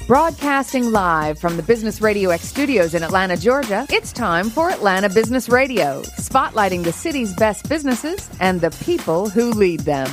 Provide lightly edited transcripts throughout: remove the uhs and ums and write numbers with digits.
Broadcasting live from the Business Radio X studios in Atlanta, Georgia, it's time for Atlanta Business Radio, spotlighting the city's best businesses and the people who lead them.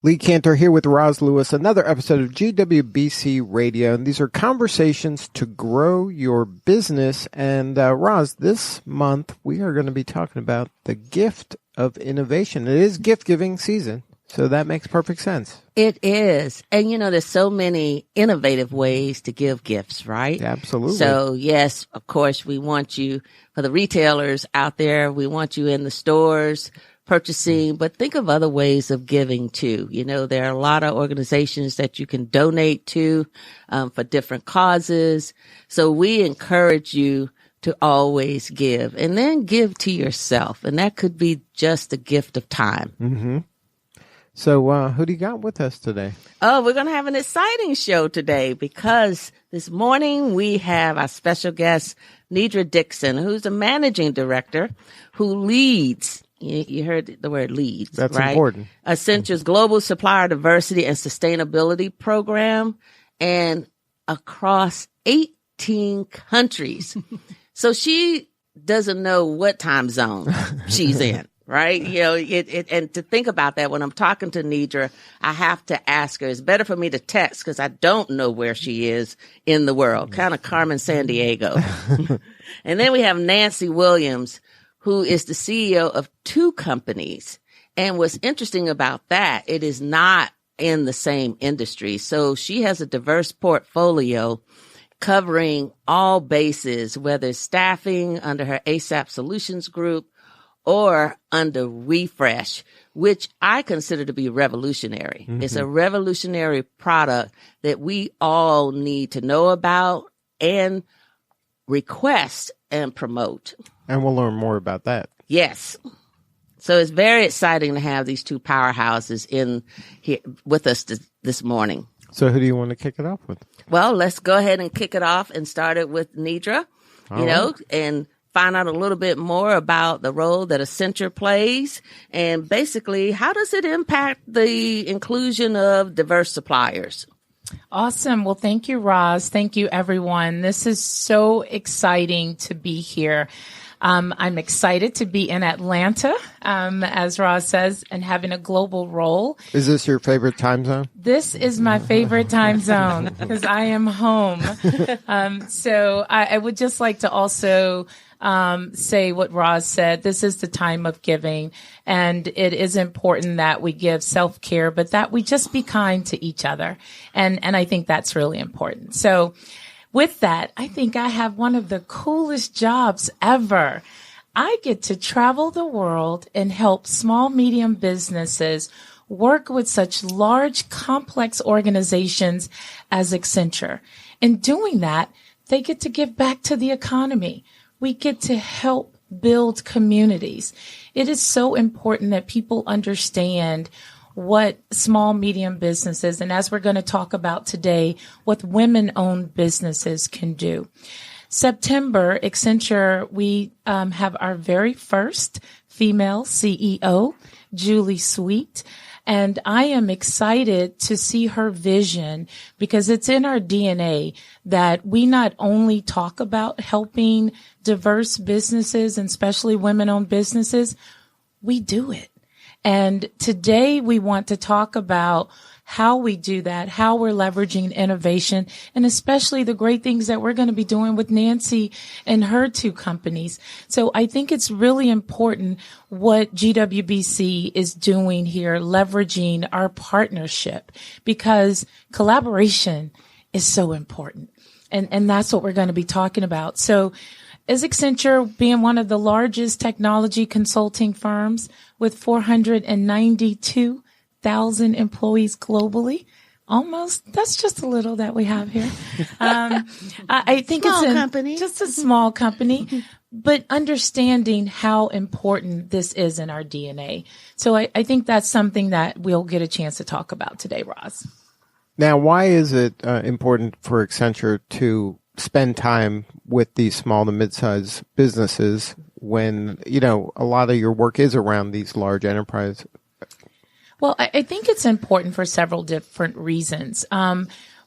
Lee Cantor here with Roz Lewis, another episode of GWBC Radio, and these are conversations to grow your business. And Roz, this month we are going to be talking about the gift of innovation. It is gift-giving season. So that makes perfect sense. It is. And, there's so many innovative ways to give gifts, right? Absolutely. So, yes, of course, we want you, for the retailers out there, we want you in the stores purchasing, but think of other ways of giving too. There are a lot of organizations that you can donate to for different causes. So we encourage you to always give, and then give to yourself. And that could be just a gift of time. Mm-hmm. So who do you got with us today? Oh, we're going to have an exciting show today because this morning we have our special guest, Nedra Dickson, who's the managing director who leads. You heard the word leads, That's right? important. Accenture's Global Supplier Diversity and Sustainability Program, and across 18 countries. So she doesn't know what time zone she's in. Right? And to think about that, when I'm talking to Nedra, I have to ask her. It's better for me to text because I don't know where she is in the world. Kind of Carmen Sandiego. And then we have Nancy Williams, who is the CEO of 2 companies. And what's interesting about that, it is not in the same industry. So she has a diverse portfolio covering all bases, whether it's staffing under her ASAP Solutions Group, or under Refresh, which I consider to be revolutionary. Mm-hmm. It's a revolutionary product that we all need to know about and request and promote. And we'll learn more about that. Yes. So it's very exciting to have these 2 powerhouses in here with us this morning. So who do you want to kick it off with? Well, let's go ahead and kick it off and start it with Nedra, and find out a little bit more about the role that Accenture plays and basically how does it impact the inclusion of diverse suppliers? Awesome. Well, thank you, Roz. Thank you, everyone. This is so exciting to be here. I'm excited to be in Atlanta, as Roz says, and having a global role. Is this your favorite time zone? This is my favorite time zone because I am home. So I would just like to also say what Roz said. This is the time of giving, and it is important that we give self-care, but that we just be kind to each other. And I think that's really important. So with that, I think I have one of the coolest jobs ever. I get to travel the world and help small, medium businesses work with such large, complex organizations as Accenture. In doing that, they get to give back to the economy. We get to help build communities. It is so important that people understand what small, medium businesses, and as we're going to talk about today, what women-owned businesses can do. September, Accenture, we have our very first female CEO, Julie Sweet. And I am excited to see her vision because it's in our DNA that we not only talk about helping diverse businesses and especially women-owned businesses, we do it. And today we want to talk about how we do that, how we're leveraging innovation, and especially the great things that we're going to be doing with Nancy and her 2 companies. So I think it's really important what GWBC is doing here, leveraging our partnership, because collaboration is so important. And that's what we're going to be talking about. So as Accenture being one of the largest technology consulting firms with 492,000 employees globally, almost, that's just a little that we have here. I think just a small company, but understanding how important this is in our DNA. So I think that's something that we'll get a chance to talk about today, Roz. Now, why is it important for Accenture to spend time with these small to mid-sized businesses when, a lot of your work is around these large enterprises? Well, I think it's important for several different reasons.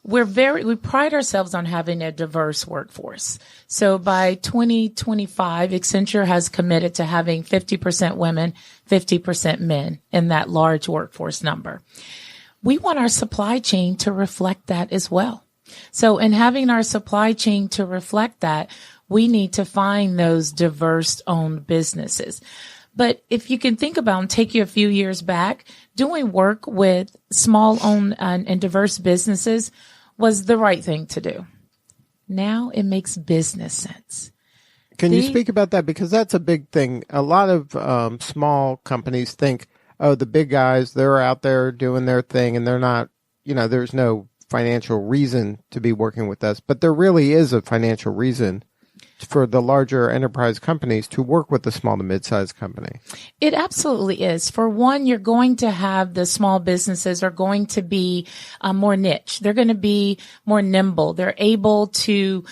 We pride ourselves on having a diverse workforce. So by 2025, Accenture has committed to having 50% women, 50% men in that large workforce number. We want our supply chain to reflect that as well. So in having our supply chain to reflect that, we need to find those diverse owned businesses. But if you can think about and take you a few years back, doing work with small owned and diverse businesses was the right thing to do. Now it makes business sense. Can you speak about that? Because that's a big thing. A lot of small companies think, oh, the big guys, they're out there doing their thing and they're not, there's no financial reason to be working with us. But there really is a financial reason for the larger enterprise companies to work with the small to mid-sized company. It absolutely is. For one, you're going to have the small businesses are going to be more niche. They're going to be more nimble. They're able to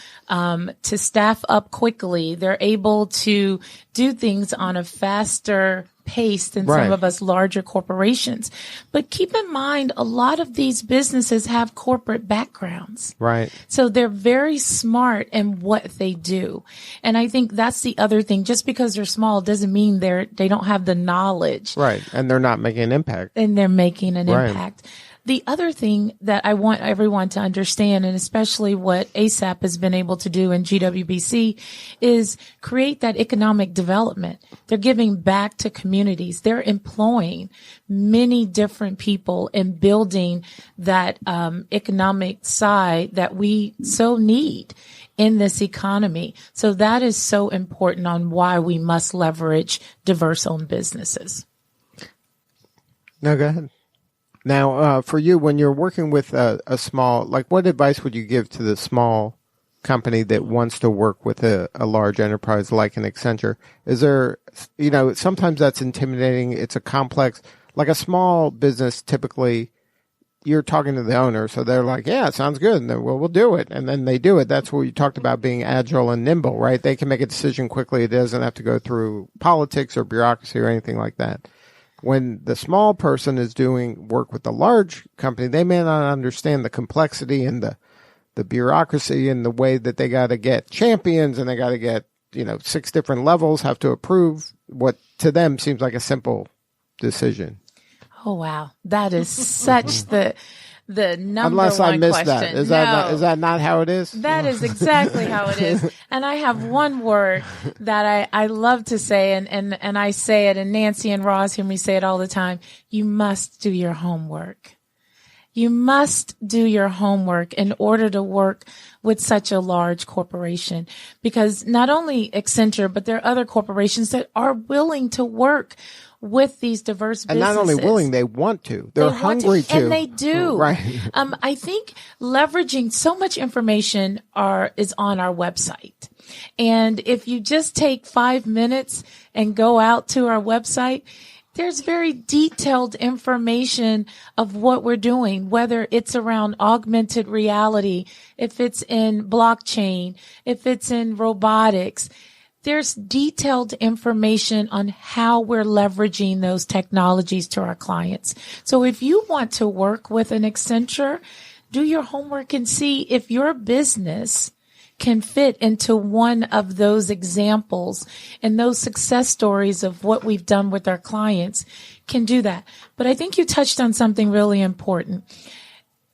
staff up quickly. They're able to do things on a faster pace than some of us larger corporations. But keep in mind, a lot of these businesses have corporate backgrounds. Right. So they're very smart in what they do. And I think that's the other thing. Just because they're small doesn't mean they don't have the knowledge. Right. And they're not making an impact. And they're making an impact. The other thing that I want everyone to understand, and especially what ASAP has been able to do in GWBC, is create that economic development. They're giving back to communities. They're employing many different people and building that economic side that we so need in this economy. So that is so important on why we must leverage diverse-owned businesses. No, go ahead. Now, for you, when you're working with a small, what advice would you give to the small company that wants to work with a large enterprise like an Accenture? Is there, sometimes that's intimidating. It's a complex, like a small business, typically you're talking to the owner. So they're like, yeah, it sounds good. And then, well, we'll do it. And then they do it. That's what you talked about, being agile and nimble, right? They can make a decision quickly. It doesn't have to go through politics or bureaucracy or anything like that. When the small person is doing work with the large company, they may not understand the complexity and the bureaucracy and the way that they got to get champions and they got to get, 6 different levels have to approve what to them seems like a simple decision. Oh, wow. That is such the number Unless one I missed question. that. Is that not how it is? That is exactly how it is. And I have one word that I love to say, and I say it, and Nancy and Roz hear me say it all the time. You must do your homework. You must do your homework in order to work with such a large corporation, because not only Accenture, but there are other corporations that are willing to work with these diverse businesses. And not only willing, they want to. They're hungry to. And they do. Right. I think leveraging so much information is on our website. And if you just take 5 minutes and go out to our website, there's very detailed information of what we're doing, whether it's around augmented reality, if it's in blockchain, if it's in robotics. There's detailed information on how we're leveraging those technologies to our clients. So if you want to work with an Accenture, do your homework and see if your business can fit into one of those examples, and those success stories of what we've done with our clients can do that. But I think you touched on something really important.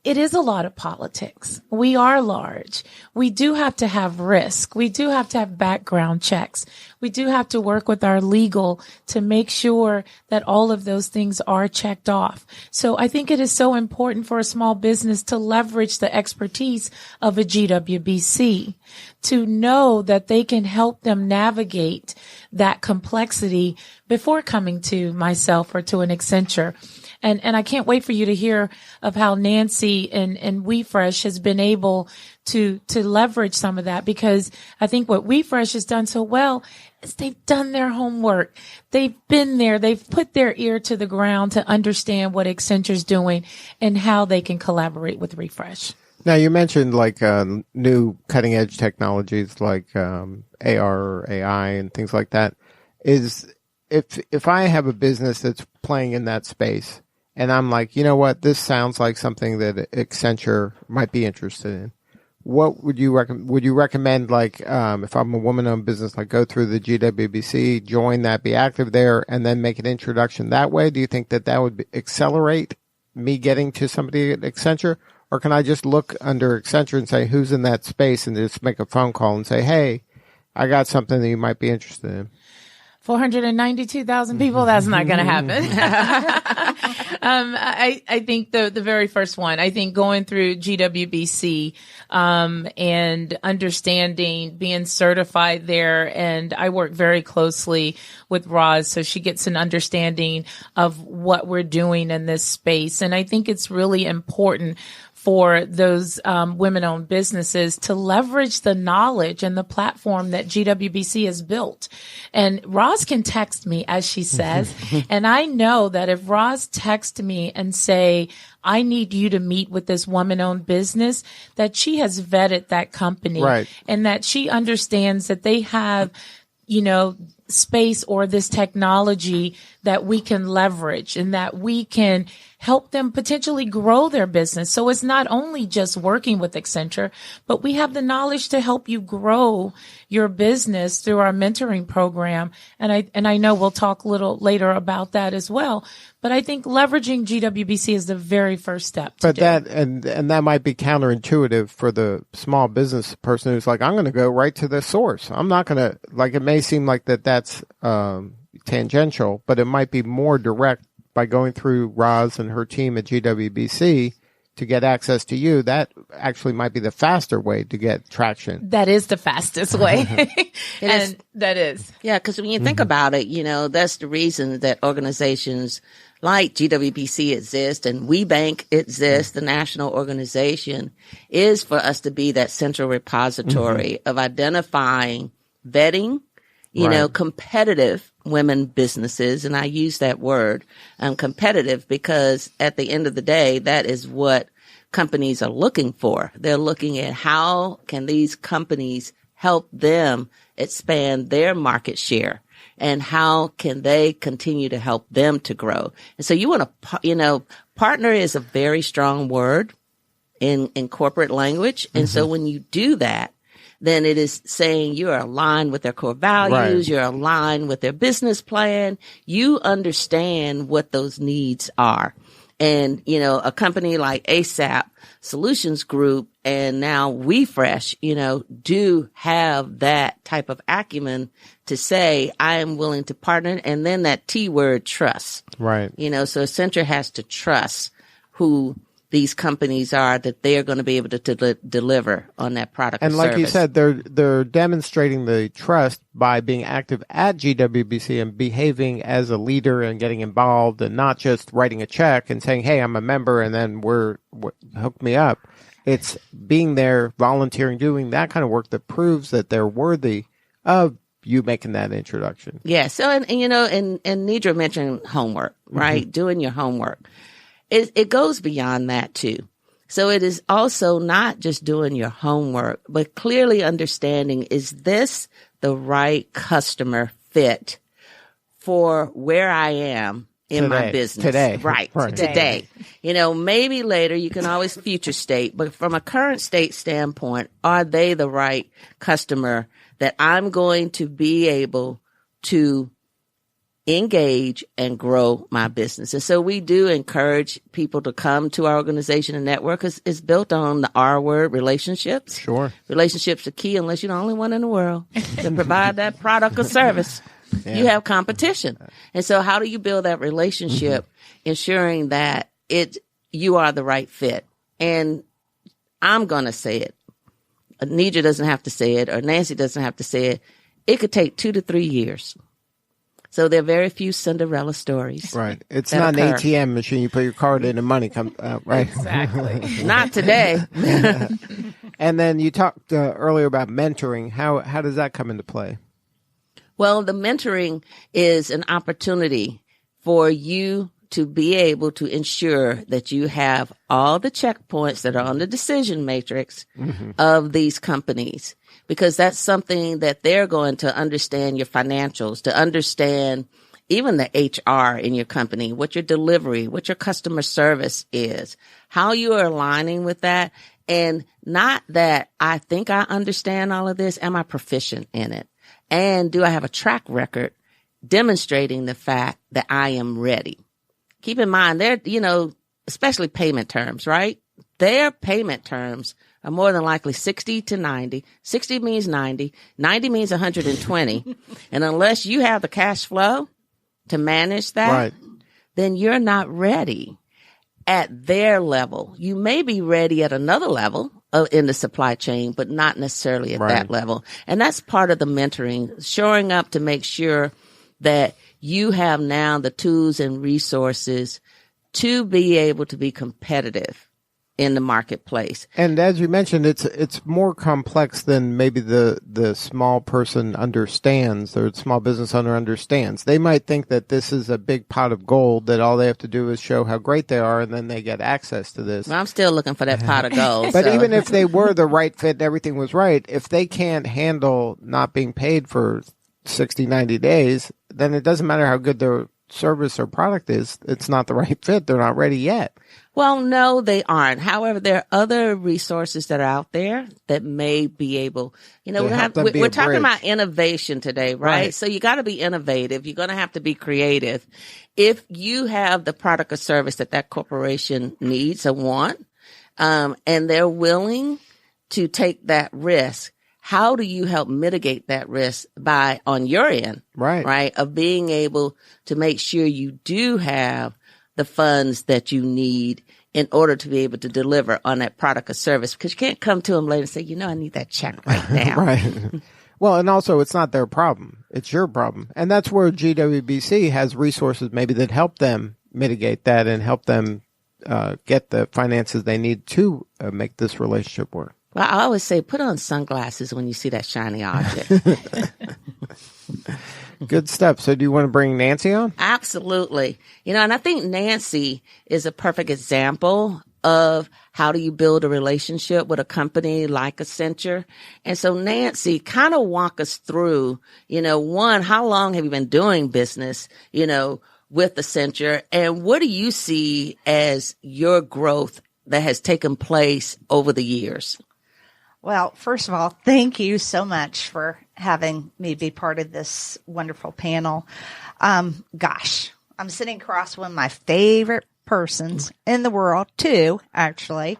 It is a lot of politics. We are large. We do have to have risk. We do have to have background checks. We do have to work with our legal to make sure that all of those things are checked off. So I think it is so important for a small business to leverage the expertise of a GWBC, to know that they can help them navigate that complexity before coming to myself or to an Accenture. And I can't wait for you to hear of how Nancy and WeFresh has been able to leverage some of that, because I think what WeFresh has done so well is they've done their homework. They've been there. They've put their ear to the ground to understand what Accenture's doing and how they can collaborate with Refresh. Now, you mentioned new cutting edge technologies like AR or AI and things like that. If I have a business that's playing in that space, and I'm like, you know what, this sounds like something that Accenture might be interested in. What would you recommend? Would you recommend, like, if I'm a woman-owned business, like go through the GWBC, join that, be active there, and then make an introduction that way? Do you think that would accelerate me getting to somebody at Accenture? Or can I just look under Accenture and say, who's in that space, and just make a phone call and say, hey, I got something that you might be interested in? 492,000 people, that's not going to happen. I think the very first one, I think going through GWBC, and understanding, being certified there. And I work very closely with Roz, so she gets an understanding of what we're doing in this space. And I think it's really important for those women-owned businesses to leverage the knowledge and the platform that GWBC has built. And Roz can text me, as she says, and I know that if Roz texts me and say, I need you to meet with this woman-owned business, that she has vetted that company, right, and that she understands that they have, space or this technology that we can leverage and that we can help them potentially grow their business. So it's not only just working with Accenture, but we have the knowledge to help you grow your business through our mentoring program. And I know we'll talk a little later about that as well. But I think leveraging GWBC is the very first step. But that might be counterintuitive for the small business person who's like, I'm going to go right to the source. I'm not going to, like, it may seem like that's tangential, but it might be more direct by going through Roz and her team at GWBC to get access to you. That actually might be the faster way to get traction. That is the fastest way. That is. Yeah, because when you think about it, that's the reason that organizations like GWBC exist and WeBank exists, the national organization, is for us to be that central repository of identifying, vetting, competitive women businesses. And I use that word, competitive, because at the end of the day, that is what companies are looking for. They're looking at how can these companies help them expand their market share, and how can they continue to help them to grow. And so you want to, partner is a very strong word in corporate language. And so when you do that, then it is saying you are aligned with their core values, you're aligned with their business plan, you understand what those needs are. And, a company like ASAP Solutions Group and now WeFresh, do have that type of acumen to say, I am willing to partner. And then that T word, trust. Right. So Accenture has to trust who these companies are, that they are going to be able to deliver on that product and or like service. You said, they're demonstrating the trust by being active at GWBC and behaving as a leader and getting involved, and not just writing a check and saying, hey, I'm a member and then hook me up. It's being there, volunteering, doing that kind of work that proves that they're worthy of you making that introduction. Yeah. So, and Nedra mentioned homework, right? Doing your homework. It goes beyond that too. So it is also not just doing your homework, but clearly understanding, is this the right customer fit for where I am in my business today? Right. Today. Maybe later you can always future state, but from a current state standpoint, are they the right customer that I'm going to be able to engage and grow my business? And so we do encourage people to come to our organization and network, because it's built on the R word, relationships. Sure. Relationships are key, unless you're the only one in the world to provide that product or service. Yeah. You have competition. And so how do you build that relationship, ensuring that you are the right fit? And I'm going to say it. Nedra doesn't have to say it, or Nancy doesn't have to say it. It could take 2 to 3 years. So there are very few Cinderella stories. Right. It's not an ATM machine. You put your card in and money comes out, right? Exactly. Not today. And then you talked earlier about mentoring. How does that come into play? Well, the mentoring is an opportunity for you to be able to ensure that you have all the checkpoints that are on the decision matrix of these companies, because that's something that they're going to understand your financials, to understand even the HR in your company, what your delivery, what your customer service is, how you are aligning with that. And not that I think I understand all of this. Am I proficient in it? And do I have a track record demonstrating the fact that I am ready? Keep in mind, they're, especially payment terms, right? Their payment terms are more than likely 60 to 90. 60 means 90. 90 means 120. And unless you have the cash flow to manage that, right, then you're not ready at their level. You may be ready at another level in the supply chain, but not necessarily at that level. And that's part of the mentoring, showing up to make sure that you have now the tools and resources to be able to be competitive in the marketplace. And as you mentioned, it's more complex than maybe the small person understands, or the small business owner understands. They might think that this is a big pot of gold that all they have to do is show how great they are, and then they get access to this. Well, I'm still looking for that pot of gold. But even if they were the right fit and everything was right, if they can't handle not being paid for 60, 90 days, then it doesn't matter how good their service or product is. It's not the right fit. They're not ready yet. Well, no, they aren't. However, there are other resources that are out there that may be able, we're talking about innovation today, right? So you got to be innovative. You're going to have to be creative. If you have the product or service that corporation needs or want, and they're willing to take that risk, how do you help mitigate that risk on your end, right? Of being able to make sure you do have the funds that you need in order to be able to deliver on that product or service, because you can't come to them later and say, I need that check right now. Right. Well, and also it's not their problem. It's your problem. And that's where GWBC has resources maybe that help them mitigate that and help them get the finances they need to make this relationship work. Well, I always say, put on sunglasses when you see that shiny object. Good stuff. So do you want to bring Nancy on? Absolutely. And I think Nancy is a perfect example of how do you build a relationship with a company like Accenture. And so Nancy, kind of walk us through, one, how long have you been doing business, with Accenture, and what do you see as your growth that has taken place over the years? Well, first of all, thank you so much for having me be part of this wonderful panel. I'm sitting across one of my favorite persons in the world, too, actually,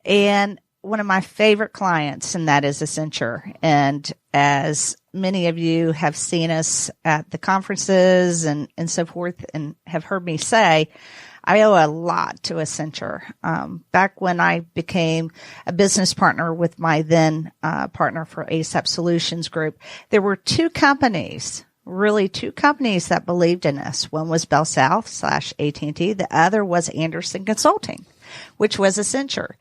and one of my favorite clients, and that is Accenture. And as many of you have seen us at the conferences and so forth and have heard me say, I owe a lot to Accenture. Back when I became a business partner with my then partner for ASAP Solutions Group, there were two companies that believed in us. One was Bell South / AT&T. The other was Anderson Consulting, which was Accenture.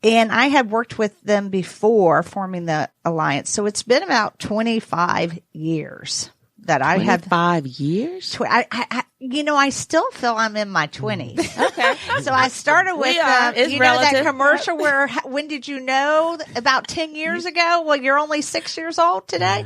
And I had worked with them before forming the alliance. So it's been about 25 years. That I have 5 years. I still feel I'm in my 20s. Okay. So I started with that commercial where when did you know about 10 years ago? Well, you're only 6 years old today.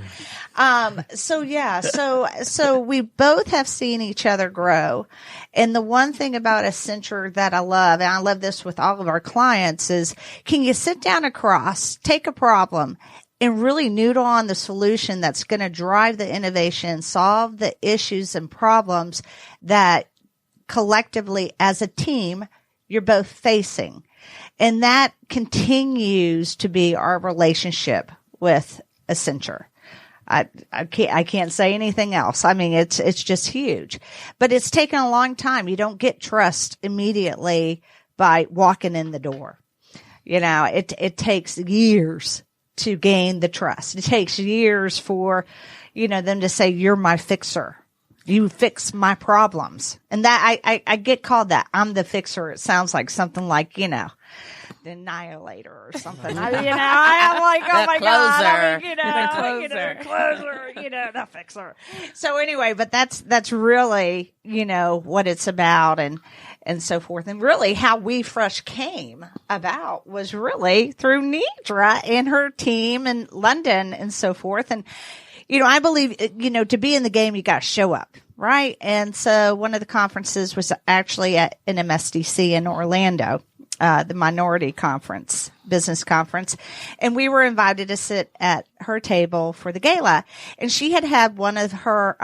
So we both have seen each other grow. And the one thing about Accenture that I love, and I love this with all of our clients, is can you sit down across, take a problem, and really noodle on the solution that's going to drive the innovation, solve the issues and problems that collectively as a team you're both facing. And that continues to be our relationship with Accenture. I can't say anything else. I mean, it's just huge, but it's taken a long time. You don't get trust immediately by walking in the door. It takes years to gain the trust. It takes years for, them to say, you're my fixer. You fix my problems. And that I get called that. I'm the fixer. It sounds like something like, the annihilator or something. I'm like, oh my God. The fixer. So anyway, but that's really, what it's about and so forth. And really how We Fresh came about was really through Nedra and her team in London and so forth. And, I believe, to be in the game, you got to show up, right? And so one of the conferences was actually at an MSDC in Orlando, the Minority Conference, Business Conference. And we were invited to sit at her table for the gala. And she had one of her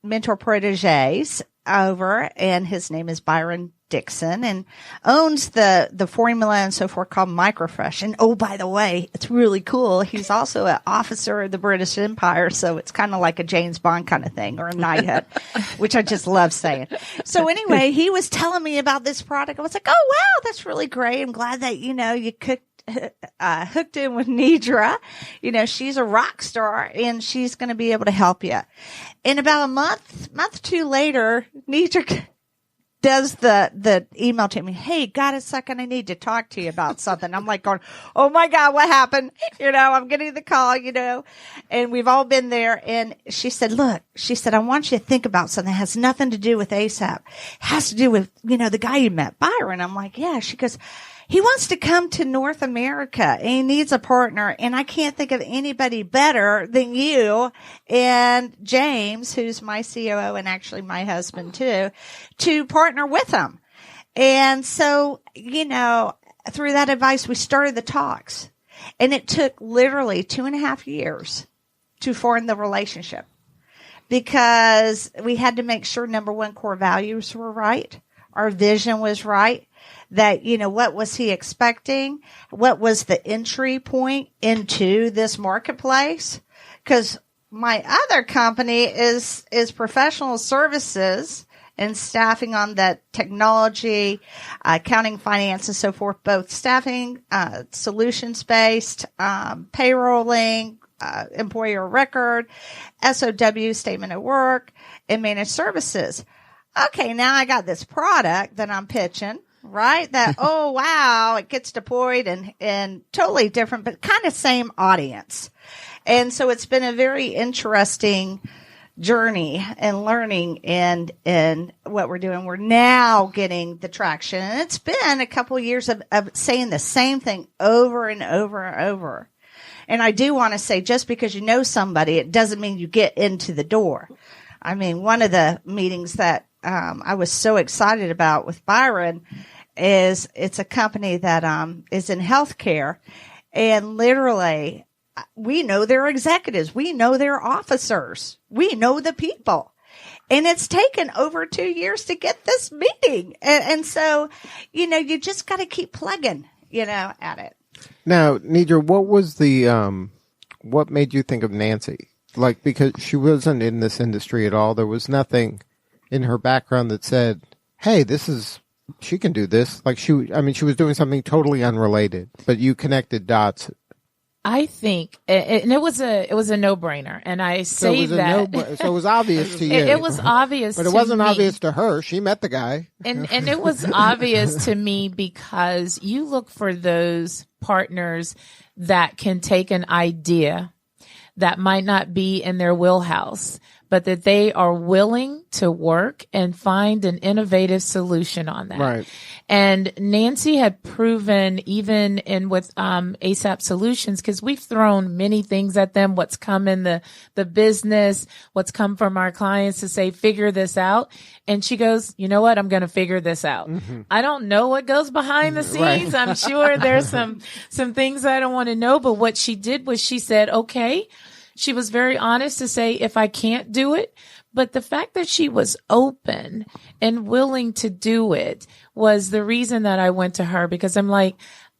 mentor proteges over, and his name is Byron Dickson, and owns the formula and so forth called Microfresh. And oh, by the way, it's really cool. He's also an officer of the British Empire, so it's kind of like a James Bond kind of thing, or a knighthood, which I just love saying. So anyway, he was telling me about this product. I was like, oh wow, that's really great. I'm glad that you hooked in with Nedra. She's a rock star, and she's going to be able to help you. And about a month or two later, Nedra does the email to me. Hey, got a second? I need to talk to you about something. I'm like going, oh my God, what happened? I'm getting the call, and we've all been there. And she said, I want you to think about something that has nothing to do with ASAP. It has to do with, the guy you met, Byron. I'm like, yeah. She goes, he wants to come to North America and he needs a partner. And I can't think of anybody better than you and James, who's my COO and actually my husband too, to partner with him. And so, through that advice, we started the talks, and it took literally 2.5 years to form the relationship, because we had to make sure, number one, core values were right. Our vision was right. That, what was he expecting? What was the entry point into this marketplace? Because my other company is professional services and staffing on the technology, accounting, finance, and so forth, both staffing, solutions-based, payrolling, employer record, SOW, statement of work, and managed services. Okay, now I got this product that I'm pitching. Right? That, oh, wow, it gets deployed and totally different, but kind of same audience. And so it's been a very interesting journey and learning and what we're doing. We're now getting the traction. And it's been a couple of years of saying the same thing over and over and over. And I do want to say, just because you know somebody, it doesn't mean you get into the door. I mean, one of the meetings that I was so excited about with Byron is it's a company that is in healthcare, and literally we know their executives, we know their officers, we know the people, and it's taken over 2 years to get this meeting, and so you just got to keep plugging at it. Now, Nedra, what was the what made you think of Nancy? Like, because she wasn't in this industry at all, there was nothing in her background that said, hey, she can do this. Like she was doing something totally unrelated, but you connected dots. I think, and it was a no-brainer. And I say so it was obvious to you. It was obvious, but it wasn't obvious to her. She met the guy, and it was obvious to me, because you look for those partners that can take an idea that might not be in their wheelhouse, but that they are willing to work and find an innovative solution on that. Right. And Nancy had proven, even with ASAP Solutions, because we've thrown many things at them, what's come in the business, what's come from our clients to say, figure this out. And she goes, you know what? I'm going to figure this out. Mm-hmm. I don't know what goes behind the scenes. Right. I'm sure there's some things I don't want to know. But what she did was she said, okay. She was very honest to say, if I can't do it, but the fact that she was open and willing to do it was the reason that I went to her, because I'm like,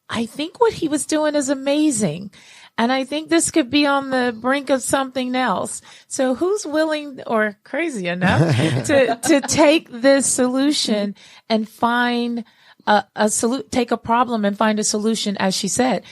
I think what he was doing is amazing. And I think this could be on the brink of something else. So who's willing or crazy enough to take this solution and find take a problem and find a solution, as she said.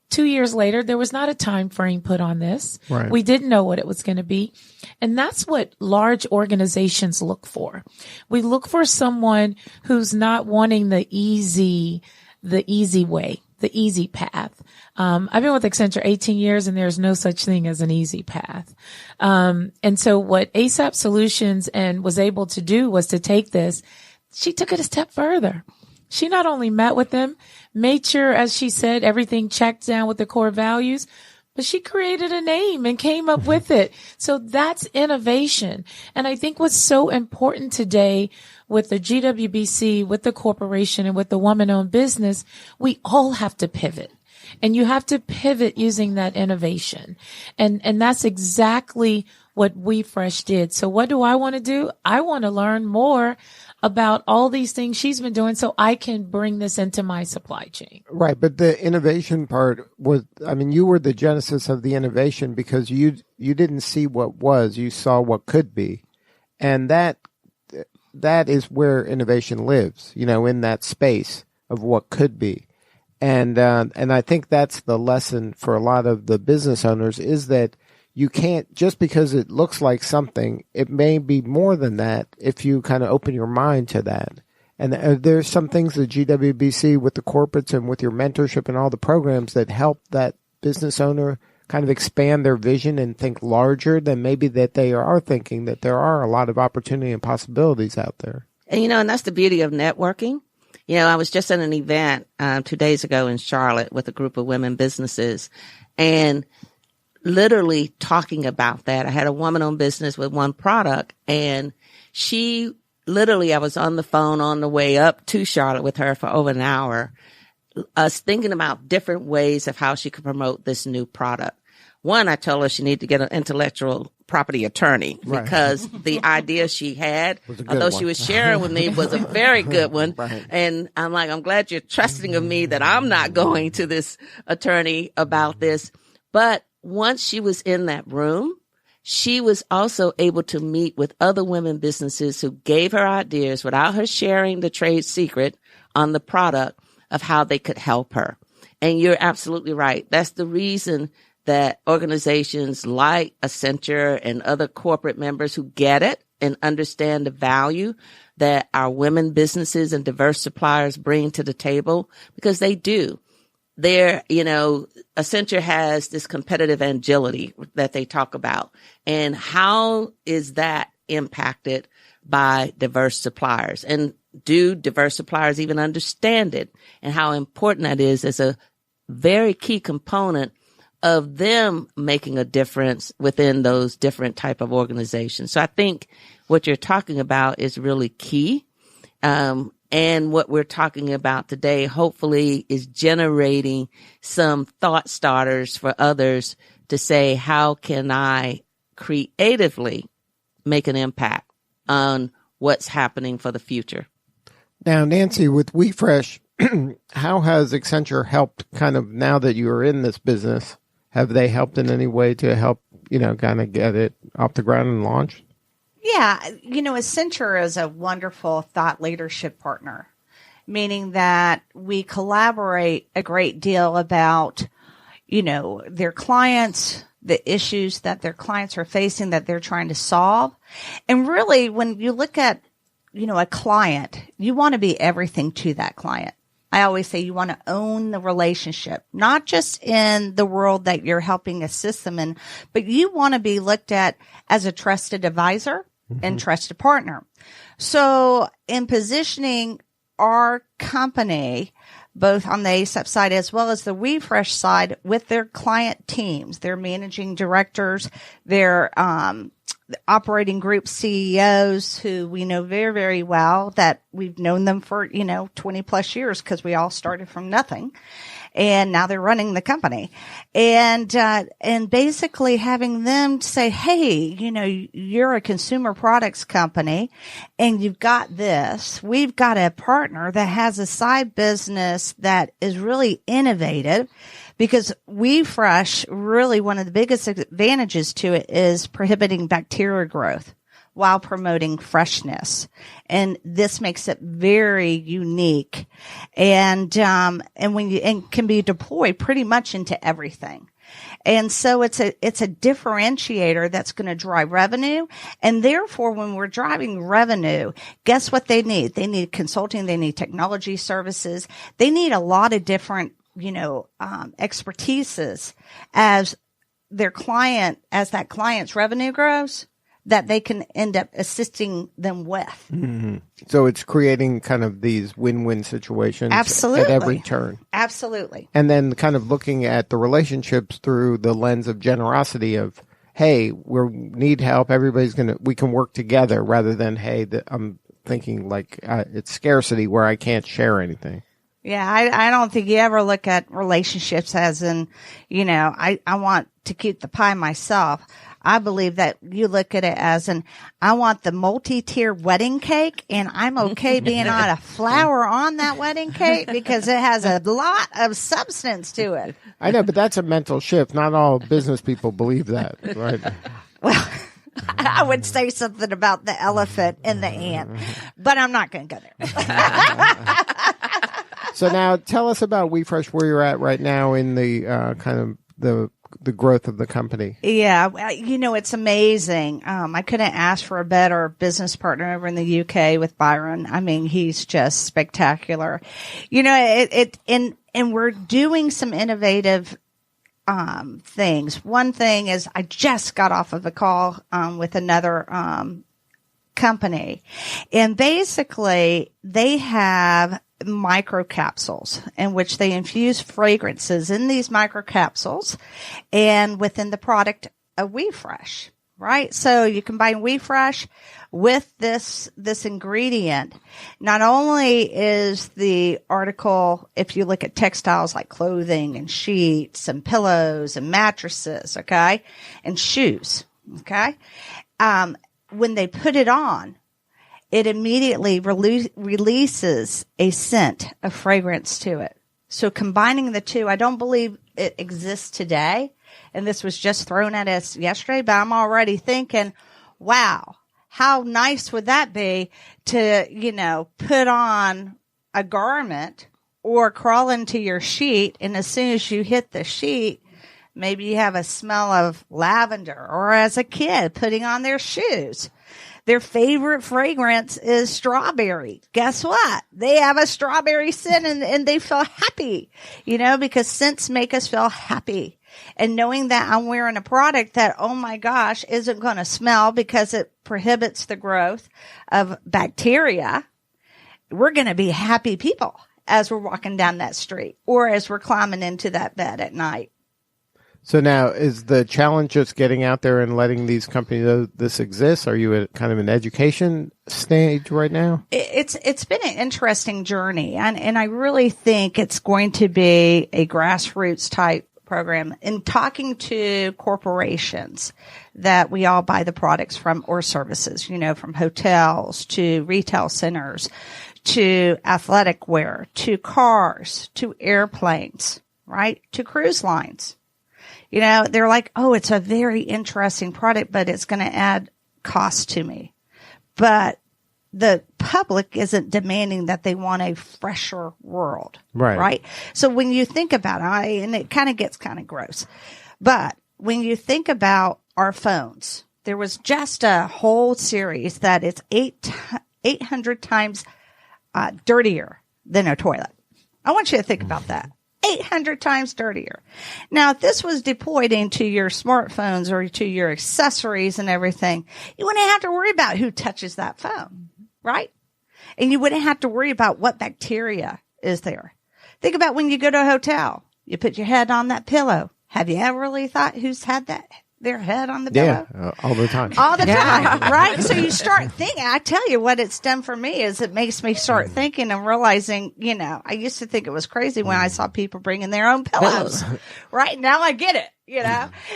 2 years later, there was not a time frame put on this. Right. We didn't know what it was going to be. And that's what large organizations look for. We look for someone who's not wanting the easy way, the easy path. I've been with Accenture 18 years, and there's no such thing as an easy path. And so what ASAP Solutions was able to do was to take this. She took it a step further. She not only met with them, made sure, as she said, everything checked down with the core values, but she created a name and came up with it. So that's innovation. And I think what's so important today with the GWBC, with the corporation, and with the woman-owned business, we all have to pivot. And you have to pivot using that innovation. And that's exactly what WeFresh did. So what do I want to do? I want to learn more about all these things she's been doing so I can bring this into my supply chain. Right. But the innovation part was, I mean, you were the genesis of the innovation because you didn't see what was, you saw what could be. And that is where innovation lives, you know, in that space of what could be. And I think that's the lesson for a lot of the business owners is that you can't, just because it looks like something, it may be more than that if you kind of open your mind to that. And there's some things that GWBC with the corporates and with your mentorship and all the programs that help that business owner kind of expand their vision and think larger than maybe that they are thinking, that there are a lot of opportunity and possibilities out there. And, and that's the beauty of networking. I was just at an event 2 days ago in Charlotte with a group of women businesses and literally talking about that. I had a woman-owned business with one product, and I was on the phone on the way up to Charlotte with her for over an hour, us thinking about different ways of how she could promote this new product. One, I told her she needed to get an intellectual property attorney because the idea she had, although she was sharing with me, was a very good one. Right. And I'm like, I'm glad you're trusting of me that I'm not going to this attorney about this. But once she was in that room, she was also able to meet with other women businesses who gave her ideas without her sharing the trade secret on the product of how they could help her. And you're absolutely right. That's the reason that organizations like Accenture and other corporate members who get it and understand the value that our women businesses and diverse suppliers bring to the table, because they do. Accenture has this competitive agility that they talk about. And how is that impacted by diverse suppliers? And do diverse suppliers even understand it? And how important that is as a very key component of them making a difference within those different type of organizations. So I think what you're talking about is really key. And what we're talking about today, hopefully, is generating some thought starters for others to say, how can I creatively make an impact on what's happening for the future? Now, Nancy, with WeFresh, how has Accenture helped kind of, now that you are in this business, have they helped in any way to help, kind of get it off the ground and launch? Yeah. Accenture is a wonderful thought leadership partner, meaning that we collaborate a great deal about, their clients, the issues that their clients are facing that they're trying to solve. And really, when you look at, a client, you want to be everything to that client. I always say you want to own the relationship, not just in the world that you're helping assist them in, but you want to be looked at as a trusted advisor and trusted partner. So in positioning our company, both on the ASAP side as well as the WeFresh side, with their client teams, their managing directors, their operating group CEOs who we know very, very well, that we've known them for, 20 plus years because we all started from nothing. And now they're running the company. And basically having them say, hey, you're a consumer products company and you've got this. We've got a partner that has a side business that is really innovative, because WeFresh, really one of the biggest advantages to it is prohibiting bacteria growth while promoting freshness. And this makes it very unique and can be deployed pretty much into everything. And so it's a differentiator that's going to drive revenue. And therefore, when we're driving revenue, guess what they need? They need consulting. They need technology services. They need a lot of different, expertises as that client's revenue grows. that they can end up assisting them with. Mm-hmm. So it's creating kind of these win-win situations Absolutely. at every turn. Absolutely. And then kind of looking at the relationships through the lens of generosity of, hey, we need help. We can work together rather than, hey, I'm thinking like it's scarcity where I can't share anything. Yeah, I don't think you ever look at relationships as in, I want to keep the pie myself. I believe that you look at it as I want the multi-tier wedding cake, and I'm okay being on a flower on that wedding cake because it has a lot of substance to it. I know, but that's a mental shift. Not all business people believe that, right? Well, I would say something about the elephant and the ant, but I'm not going to go there. So now tell us about WeFresh, where you're at right now in the kind of the growth of the company. Yeah, it's amazing. I couldn't ask for a better business partner over in the UK with Byron. I mean, he's just spectacular. And we're doing some innovative things. One thing is I just got off of a call with another company, and basically they have microcapsules in which they infuse fragrances in these microcapsules and within the product of WeFresh, right? So you combine WeFresh with this ingredient. Not only is the article, if you look at textiles like clothing and sheets and pillows and mattresses, okay, and shoes, okay, when they put it on, it immediately releases a scent, a fragrance to it. So combining the two, I don't believe it exists today. And this was just thrown at us yesterday, but I'm already thinking, wow, how nice would that be to, put on a garment or crawl into your sheet. And as soon as you hit the sheet, maybe you have a smell of lavender, or as a kid putting on their shoes. Their favorite fragrance is strawberry. Guess what? They have a strawberry scent and they feel happy, because scents make us feel happy. And knowing that I'm wearing a product that, oh my gosh, isn't going to smell because it prohibits the growth of bacteria, we're going to be happy people as we're walking down that street or as we're climbing into that bed at night. So now, is the challenge just getting out there and letting these companies know this exists? Are you at kind of an education stage right now? It's been an interesting journey, and I really think it's going to be a grassroots type program. In talking to corporations that we all buy the products from or services, from hotels to retail centers to athletic wear to cars to airplanes, right, to cruise lines. They're like, oh, it's a very interesting product, but it's going to add cost to me. But the public isn't demanding that they want a fresher world. Right. So when you think about it, and it kind of gets kind of gross, but when you think about our phones, there was just a whole series that it's 800 times dirtier than a toilet. I want you to think about that. 800 times dirtier. Now, if this was deployed into your smartphones or to your accessories and everything, you wouldn't have to worry about who touches that phone, right? And you wouldn't have to worry about what bacteria is there. Think about when you go to a hotel, you put your head on that pillow. Have you ever really thought who's had their head on the pillow? Yeah, all the time. All the time, right? So you start thinking, I tell you what it's done for me is it makes me start thinking and realizing, I used to think it was crazy when I saw people bringing their own pillows, right? Now I get it,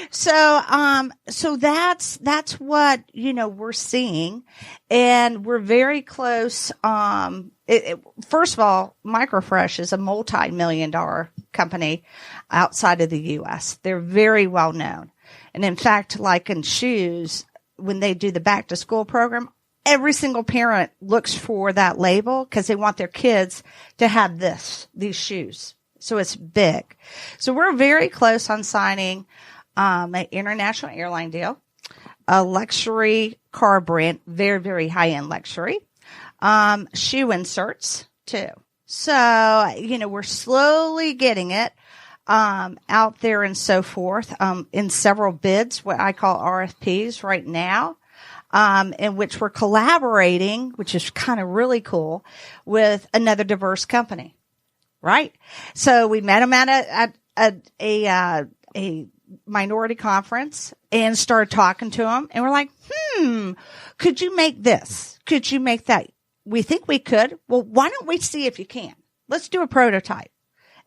So that's what, we're seeing, and we're very close. First of all, Microfresh is a multi-million-dollar company outside of the U.S. They're very well known. And in fact, like in shoes, when they do the back to school program, every single parent looks for that label because they want their kids to have these shoes. So it's big. So we're very close on signing an international airline deal, a luxury car brand, very, very high-end luxury, shoe inserts too. So, we're slowly getting it out there and so forth, in several bids, what I call RFPs right now. in which we're collaborating, which is kind of really cool, with another diverse company. Right? So we met them at a minority conference and started talking to them. And we're like, could you make this? Could you make that? We think we could. Well, why don't we see if you can? Let's do a prototype.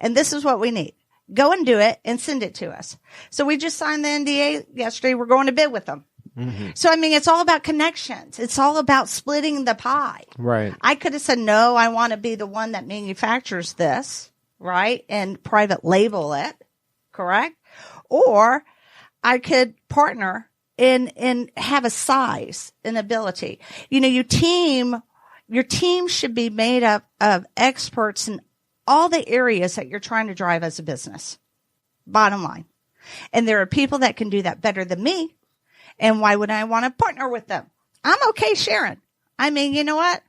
And this is what we need. Go and do it and send it to us. So we just signed the NDA yesterday. We're going to bid with them. Mm-hmm. So, I mean, it's all about connections. It's all about splitting the pie. Right. I could have said, no, I want to be the one that manufactures this, right? And private label it, correct? Or I could partner and have a size and ability. You know, your team should be made up of experts in all the areas that you're trying to drive as a business. Bottom line. And there are people that can do that better than me. And why would I want to partner with them? I'm okay sharing. I mean, you know what?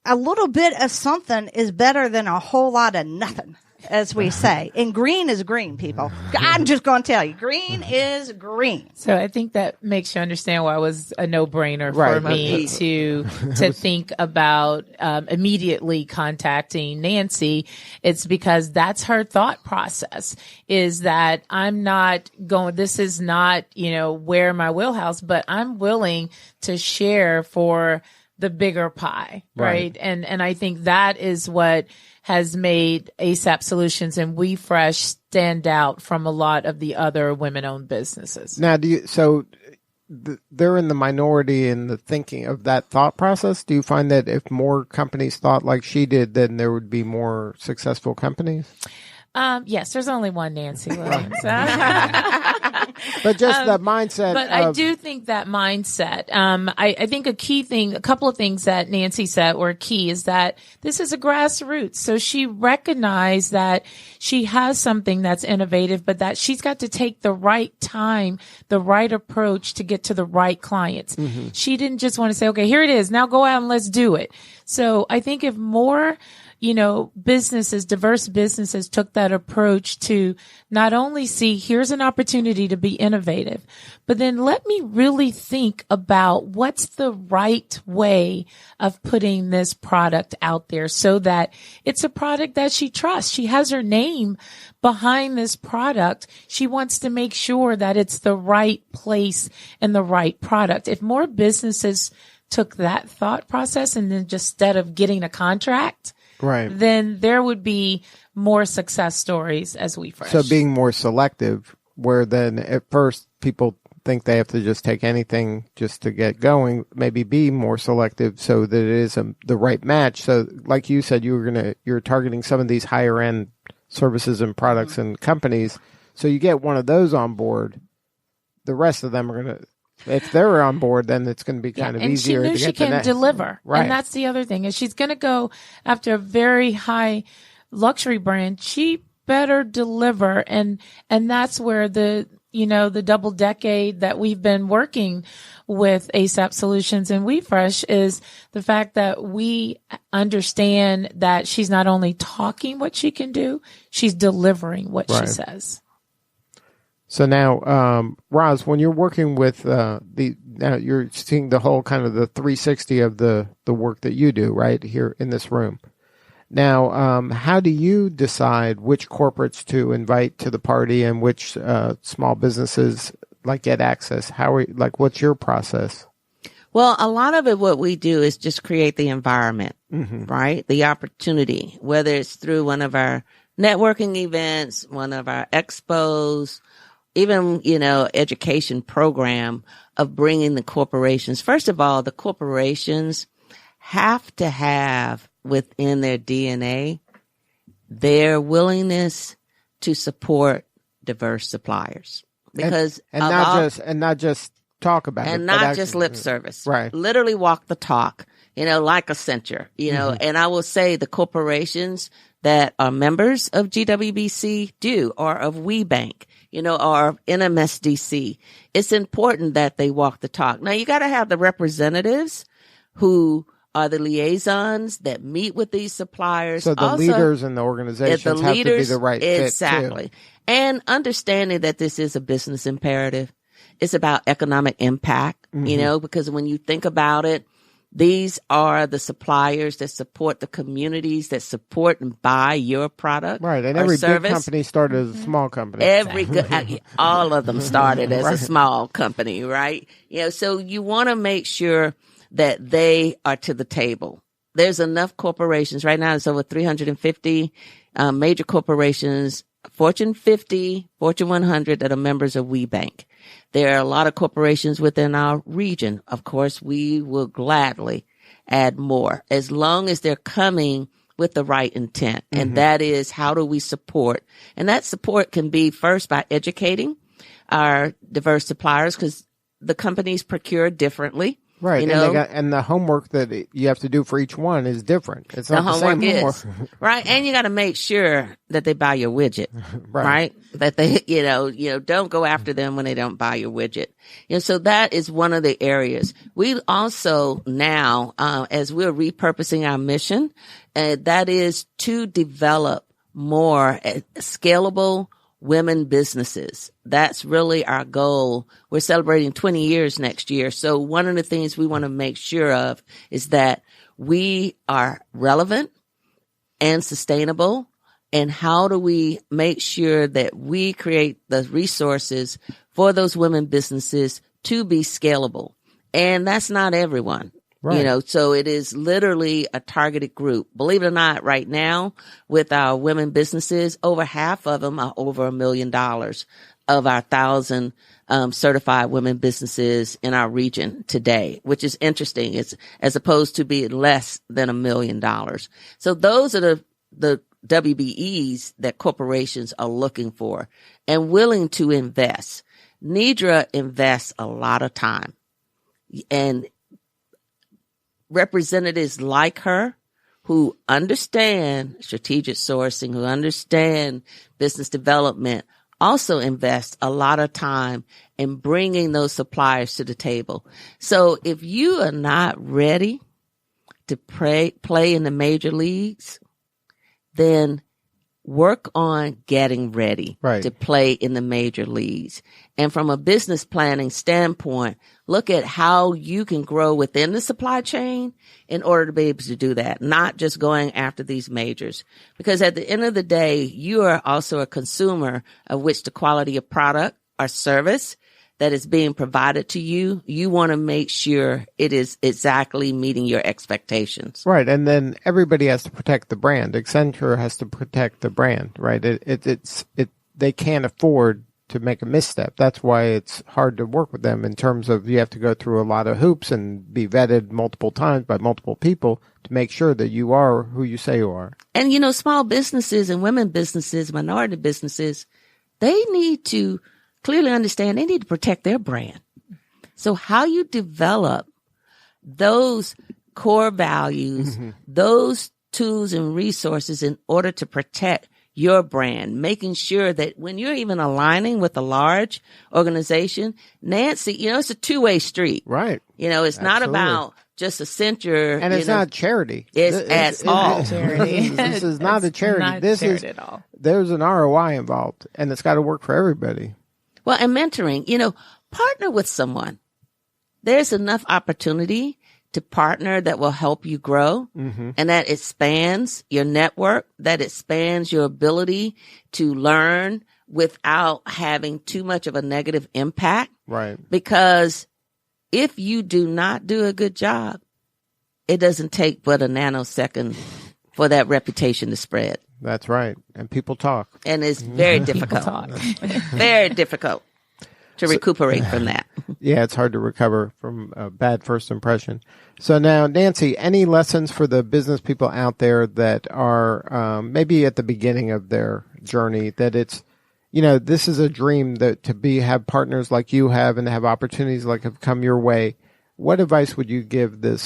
A little bit of something is better than a whole lot of nothing, as we say. And green is green, people. I'm just going to tell you, green is green. So I think that makes you understand why it was a no-brainer for me to think about immediately contacting Nancy. It's because that's her thought process, is that I'm not going, this is not, where my wheelhouse, but I'm willing to share for the bigger pie, right? And I think that is what has made ASAP Solutions and WeFresh stand out from a lot of the other women-owned businesses. Now, they're in the minority in the thinking of that thought process. Do you find that if more companies thought like she did, then there would be more successful companies? Yes, there's only one Nancy Williams. But just the mindset. But I do think that mindset. I think a couple of things that Nancy said were key is that this is a grassroots. So she recognized that she has something that's innovative, but that she's got to take the right time, the right approach to get to the right clients. Mm-hmm. She didn't just want to say, okay, here it is. Now go out and let's do it. So I think if more businesses, diverse businesses took that approach to not only see, here's an opportunity to be innovative, but then let me really think about what's the right way of putting this product out there so that it's a product that she trusts. She has her name behind this product. She wants to make sure that it's the right place and the right product. If more businesses took that thought process and then just instead of getting a contract, then there would be more success stories as WeFresh. So being more selective, where then at first people think they have to just take anything just to get going, maybe be more selective so that it is the right match. So like you said, you're targeting some of these higher end services and products and companies. So you get one of those on board, the rest of them are going to, if they're on board, then it's going to be kind of easier to get she can deliver. Right. And that's the other thing is she's going to go after a very high luxury brand. She better deliver. And that's where the double decade that we've been working with ASAP Solutions and WeFresh is the fact that we understand that she's not only talking what she can do, she's delivering what she says. So now, Roz, when you're working with now you're seeing the whole kind of the 360 of the work that you do right here in this room. Now, how do you decide which corporates to invite to the party and which small businesses get access? What's your process? Well, a lot of it, what we do is just create the environment, right? The opportunity, whether it's through one of our networking events, one of our expos, even, education program of bringing the corporations. First of all, the corporations have to have within their DNA their willingness to support diverse suppliers, because not just talk about it, and not just lip service, right? Literally walk the talk, like Accenture, And I will say the corporations that are members of GWBC or of WeBank, or of NMSDC. It's important that they walk the talk. Now you got to have the representatives who are the liaisons that meet with these suppliers. So the leaders in the organizations have to be the right fit too. And understanding that this is a business imperative. it's about economic impact, you know, because when you think about it, these are the suppliers that support the communities that support and buy your product. Right. And or every service. big company started as a small company. All of them started as a small company, right? You know, so you want to make sure that they are to the table. There's enough corporations right now. There's over 350 major corporations, Fortune 50, Fortune 100 that are members of WeBank. There are a lot of corporations within our region. Of course, we will gladly add more as long as they're coming with the right intent. And that is, how do we support? And that support can be first by educating our diverse suppliers, because the companies procure differently. Right. You know? And the homework that you have to do for each one is different. It's not the same homework. Right. And you got to make sure that they buy your widget, right? That they, you know, don't go after them when they don't buy your widget. And so that is one of the areas. We also now, as we're repurposing our mission, that is to develop more scalable women businesses. That's really our goal. We're celebrating 20 years next year. So one of the things we want to make sure of is that we are relevant and sustainable. And how do we make sure that we create the resources for those women businesses to be scalable? And that's not everyone. Right. You know, so it is literally a targeted group. Believe it or not, right now with our women businesses, over half of them are over $1 million of our 1,000 certified women businesses in our region today, which is interesting. It's as opposed to being less than $1 million. So those are the WBEs that corporations are looking for and willing to invest. Nedra invests a lot of time, and representatives like her who understand strategic sourcing, who understand business development, also invest a lot of time in bringing those suppliers to the table. So if you are not ready to play in the major leagues, then work on getting ready to play in the major leagues. And from a business planning standpoint, look at how you can grow within the supply chain in order to be able to do that, not just going after these majors. Because at the end of the day, you are also a consumer of which the quality of product or service that is being provided to you, you want to make sure it is exactly meeting your expectations. Right. And then everybody has to protect the brand. Accenture has to protect the brand, right? They can't afford to make a misstep. That's why it's hard to work with them in terms of you have to go through a lot of hoops and be vetted multiple times by multiple people to make sure that you are who you say you are. And, you know, small businesses and women businesses, minority businesses, they need to clearly understand they need to protect their brand. So how you develop those core values, those tools and resources in order to protect your brand, making sure that when you're even aligning with a large organization, Nancy, you know, it's a two-way street. Right. You know, it's not about just Accenture. And it's not charity. It's all charity. This is not a charity. This is at all. There's an ROI involved, and it's got to work for everybody. Well, and mentoring, you know, partner with someone. There's enough opportunity to partner that will help you grow and that expands your network, that expands your ability to learn without having too much of a negative impact. Right. Because if you do not do a good job, it doesn't take but a nanosecond for that reputation to spread. That's right. And people talk. And it's very difficult. Very difficult to recuperate from that. Yeah, it's hard to recover from a bad first impression. So now, Nancy, any lessons for the business people out there that are maybe at the beginning of their journey, that it's, you know, this is a dream that have partners like you have and have opportunities like have come your way. What advice would you give the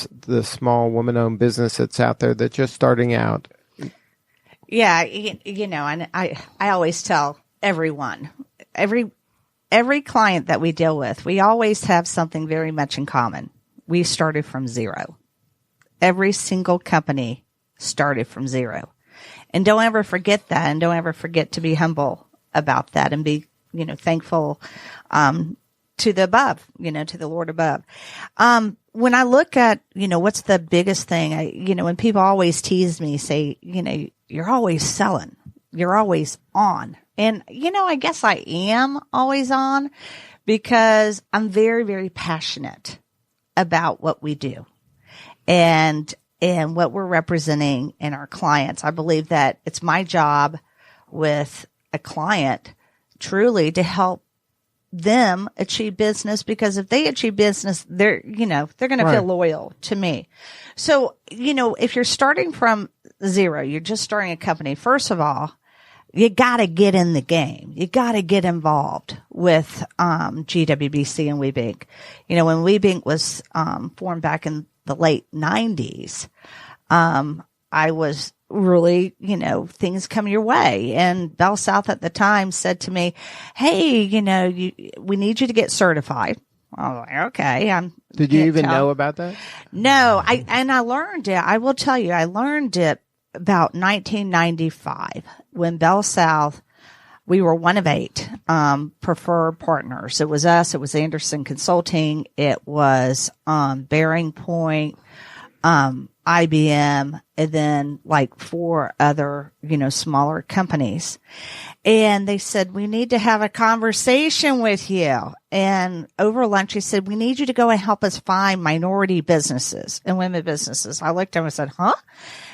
small woman-owned business that's out there that's just starting out? Yeah, you know, and I always tell everyone, every client that we deal with, we always have something very much in common. We started from zero. Every single company started from zero. And don't ever forget that, and don't ever forget to be humble about that and be, you know, thankful to the above, to the Lord above. When I look at, what's the biggest thing, when people always tease me, say, you're always selling, you're always on. And, I guess I am always on because I'm very, very passionate about what we do and what we're representing in our clients. I believe that it's my job with a client truly to help them achieve business, because if they achieve business, they're going to feel loyal to me. So, if you're starting from zero, you're just starting a company, first of all, you got to get in the game. You got to get involved with GWBC and WeBank. When WeBank was formed back in the late 90s, I was really, things come your way. And Bell South at the time said to me, hey, we need you to get certified. I was like, okay. Did you even know about that? No, I learned it. I will tell you, I learned it about 1995 when Bell South, we were one of 8 preferred partners. It was us. It was Anderson Consulting. It was Bearing Point, IBM, and then like 4 other, smaller companies. And they said, we need to have a conversation with you. And over lunch, he said, we need you to go and help us find minority businesses and women businesses. I looked at him and said, huh?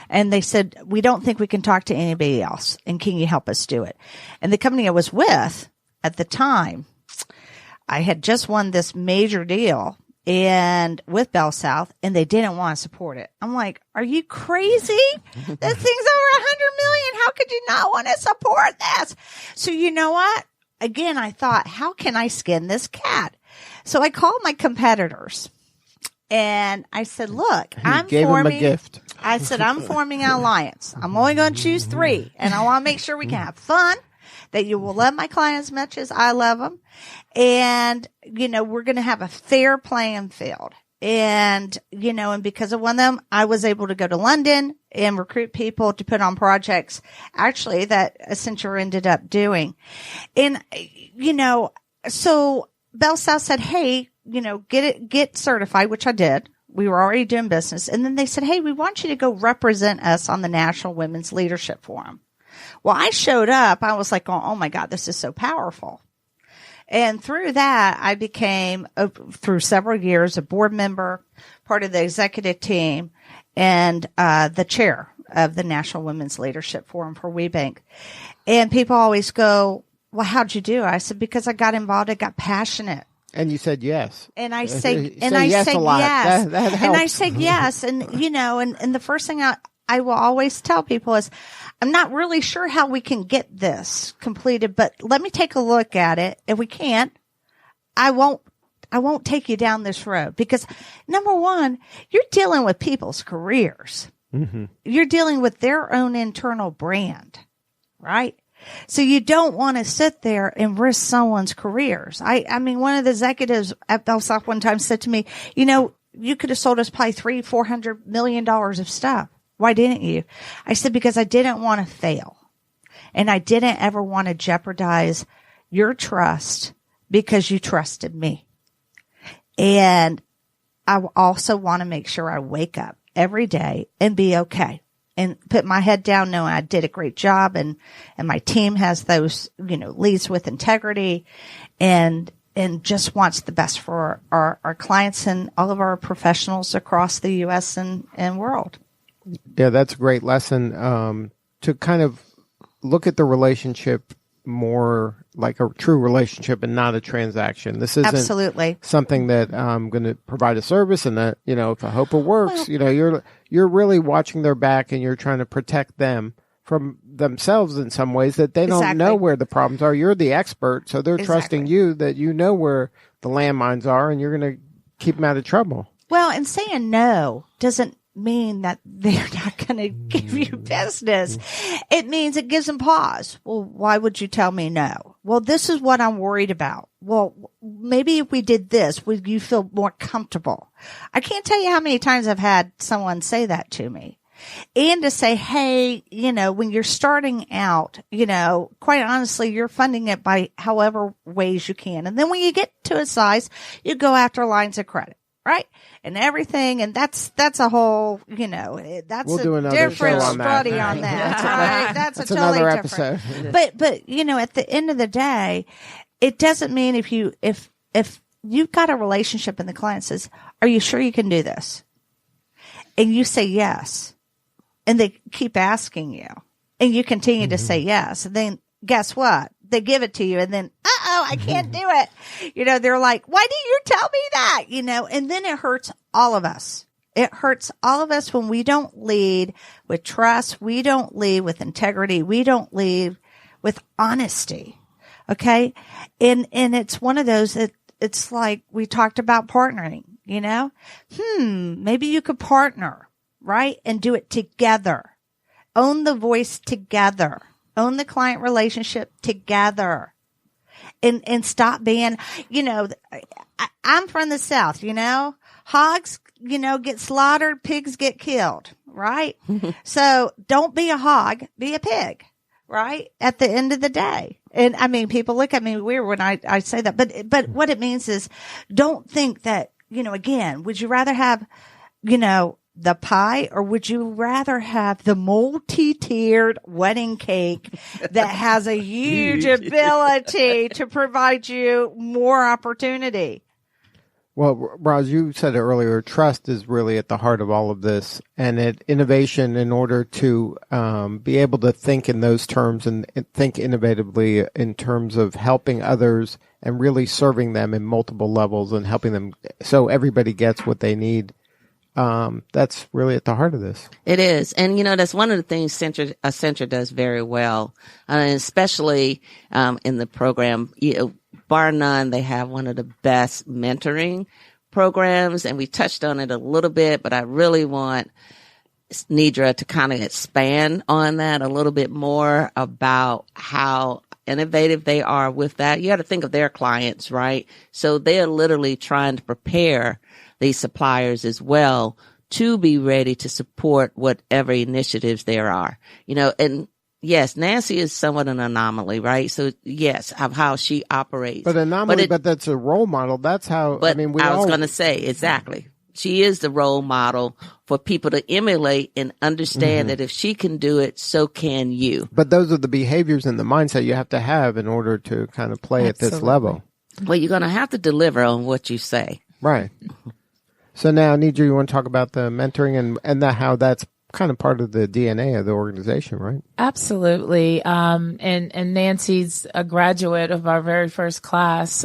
And they said, we don't think we can talk to anybody else. And can you help us do it? And the company I was with at the time, I had just won this major deal and with Bell South, and they didn't want to support it. I'm like, are you crazy? This thing's over $100 million. How could you not want to support this? So you know what? Again, I thought, how can I skin this cat? So I called my competitors and I said, look, I'm forming a gift. I said, I'm forming an alliance. I'm only going to choose 3 and I want to make sure we can have fun, that you will love my clients as much as I love them. And, we're going to have a fair playing field. And, and because of one of them, I was able to go to London and recruit people to put on projects actually that Accenture ended up doing. And, so Bell South said, hey, get certified, which I did. We were already doing business. And then they said, hey, we want you to go represent us on the National Women's Leadership Forum. Well, I showed up. I was like, oh my God, this is so powerful. And through that, I became, through several years, a board member, part of the executive team, and the chair of the National Women's Leadership Forum for WeBank. And people always go, well, how'd you do it? I said, because I got involved, I got passionate. And you said yes. And I said, yes. That and I said yes. And, and the first thing I will always tell people is, I'm not really sure how we can get this completed, but let me take a look at it. If we can't, I won't take you down this road, because number one, you're dealing with people's careers. Mm-hmm. You're dealing with their own internal brand, right? So you don't want to sit there and risk someone's careers. I mean, one of the executives at Bell South one time said to me, you could have sold us probably $300-400 million of stuff. Why didn't you? I said, because I didn't want to fail. And I didn't ever want to jeopardize your trust because you trusted me. And I also want to make sure I wake up every day and be okay and put my head down knowing I did a great job, and my team has those, leads with integrity and just wants the best for our clients and all of our professionals across the U.S. and world. Yeah, that's a great lesson, to kind of look at the relationship more like a true relationship and not a transaction. This isn't absolutely something that I'm going to provide a service and that, if I hope it works, you're really watching their back and you're trying to protect them from themselves in some ways that they don't know where the problems are. You're the expert, so they're trusting you that you know where the landmines are and you're going to keep them out of trouble. Well, and saying no doesn't mean that they're not going to give you business. It means it gives them pause. Well, why would you tell me no? Well, this is what I'm worried about. Well, maybe if we did this, would you feel more comfortable? I can't tell you how many times I've had someone say that to me. and to say, hey, when you're starting out, quite honestly, you're funding it by however ways you can. And then when you get to a size, you go after lines of credit, right? And everything. And that's a whole, that's we'll a different study on that, right? That's a totally another different. episode. But, at the end of the day, it doesn't mean if you've got a relationship and the client says, are you sure you can do this? And you say yes. And they keep asking you. And you continue to say yes. And then guess what? They give it to you. And then, I can't do it. They're like, why didn't you tell me that? And then it hurts all of us. It hurts all of us when we don't lead with trust. We don't lead with integrity. We don't lead with honesty. Okay. And it's one of those that it's like we talked about partnering, maybe you could partner, right? And do it together. Own the voice together. Own the client relationship together. And stop being, I'm from the South, hogs, get slaughtered, pigs get killed, right? So don't be a hog, be a pig, right? At the end of the day. And I mean, people look at me weird when I say that, but what it means is don't think that, again, would you rather have, the pie, or would you rather have the multi-tiered wedding cake that has a huge ability to provide you more opportunity? Well, Roz, you said it earlier, trust is really at the heart of all of this, and innovation in order to be able to think in those terms and think innovatively in terms of helping others and really serving them in multiple levels and helping them so everybody gets what they need. That's really at the heart of this. It is. And, that's one of the things Accenture does very well, especially in the program. Bar none, they have one of the best mentoring programs, and we touched on it a little bit, but I really want Nedra to kind of expand on that a little bit more about how innovative they are with that. You got to think of their clients, right? So they're literally trying to prepare these suppliers as well to be ready to support whatever initiatives there are, and yes, Nancy is somewhat an anomaly, right? So yes, of how she operates. But anomaly, but that's a role model. That's how, I was going to say, exactly. She is the role model for people to emulate and understand that if she can do it, so can you. But those are the behaviors and the mindset you have to have in order to kind of play at this level. Well, you're going to have to deliver on what you say. Right. So now, Nedra, you want to talk about the mentoring and how that's kind of part of the DNA of the organization, right? Absolutely. And Nancy's a graduate of our very first class.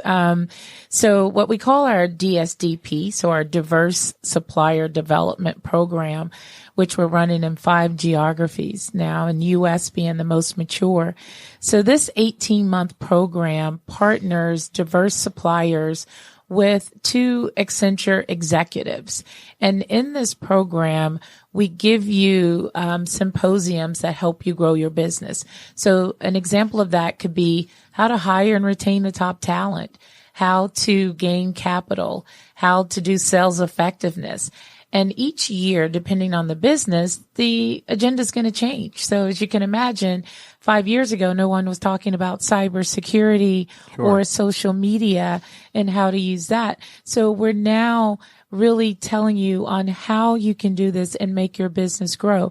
So what we call our DSDP, so our Diverse Supplier Development Program, which we're running in 5 geographies now, and U.S. being the most mature. So this 18-month program partners diverse suppliers with 2 Accenture executives. And in this program, we give you symposiums that help you grow your business. So an example of that could be how to hire and retain the top talent, how to gain capital, how to do sales effectiveness. And each year, depending on the business, the agenda is going to change. So as you can imagine, 5 years ago, no one was talking about cybersecurity or social media and how to use that. So we're now really telling you on how you can do this and make your business grow.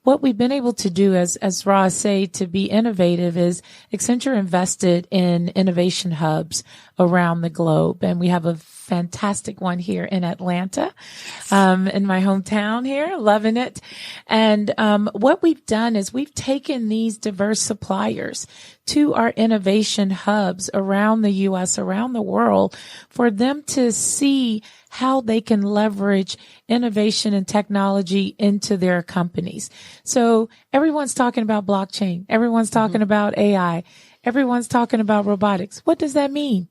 What we've been able to do, as Roz say, to be innovative is Accenture invested in innovation hubs around the globe. And we have a fantastic one here in Atlanta, in my hometown here, loving it. And what we've done is we've taken these diverse suppliers to our innovation hubs around the U.S., around the world, for them to see how they can leverage innovation and technology into their companies. So everyone's talking about blockchain. Everyone's talking about AI. Everyone's talking about robotics. What does that mean?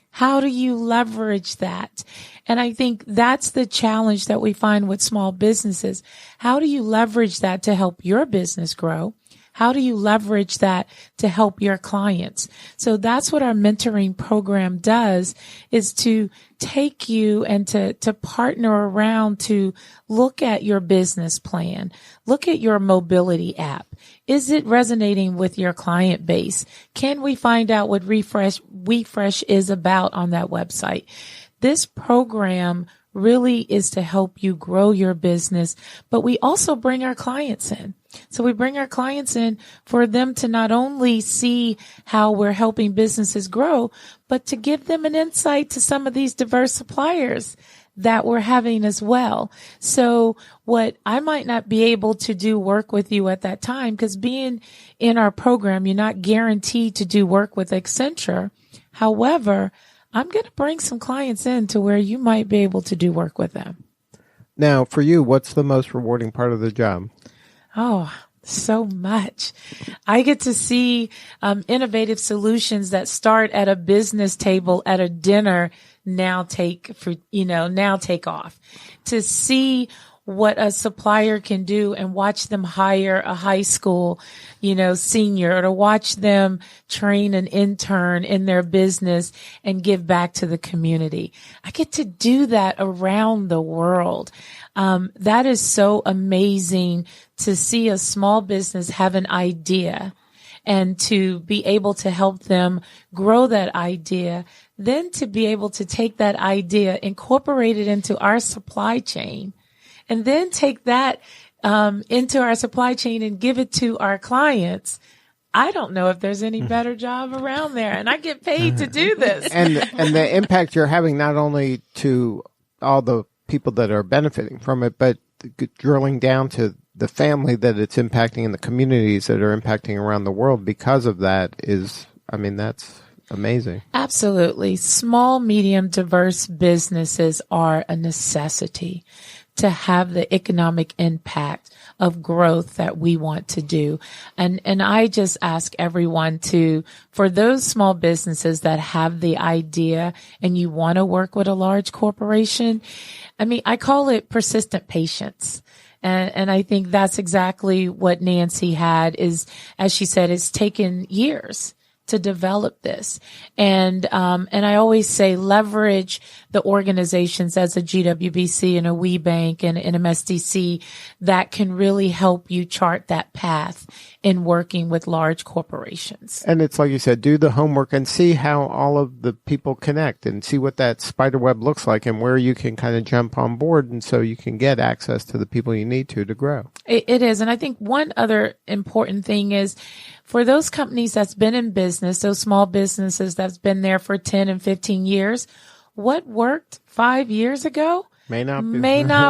How do you leverage that? And I think that's the challenge that we find with small businesses. How do you leverage that to help your business grow? How do you leverage that to help your clients? So that's what our mentoring program does, is to take you and to partner around to look at your business plan, look at your mobility app. Is it resonating with your client base? Can we find out what WeFresh is about on that website? This program really is to help you grow your business, but we also bring our clients in. So we bring our clients in for them to not only see how we're helping businesses grow, but to give them an insight to some of these diverse suppliers that we're having as well. So what I might not be able to do work with you at that time, because being in our program, you're not guaranteed to do work with Accenture. However, I'm going to bring some clients in to where you might be able to do work with them. Now, for you, what's the most rewarding part of the job? Oh, so much. I get to see innovative solutions that start at a business table at a dinner now take off. To see what a supplier can do and watch them hire a high school, senior, or to watch them train an intern in their business and give back to the community. I get to do that around the world. That is so amazing to see a small business have an idea and to be able to help them grow that idea, then to be able to take that idea, incorporate it into our supply chain, and then take that into our supply chain and give it to our clients. I don't know if there's any better job around there, and I get paid to do this. And the impact you're having not only to all the people that are benefiting from it, but drilling down to the family that it's impacting and the communities that are impacting around the world because of that that's amazing. Absolutely. Small, medium, diverse businesses are a necessity to have the economic impact of growth that we want to do. And I just ask everyone for those small businesses that have the idea and you want to work with a large corporation, I call it persistent patience. And I think that's exactly what Nancy had is, as she said, it's taken years to develop this. And I always say leverage the organizations as a GWBC and a WeBank and an MSDC that can really help you chart that path in working with large corporations. And it's like you said, do the homework and see how all of the people connect and see what that spider web looks like and where you can kind of jump on board, and so you can get access to the people you need to grow. It is. And I think one other important thing is for those companies that's been in business, those small businesses that's been there for 10 and 15 years, what worked 5 years ago may not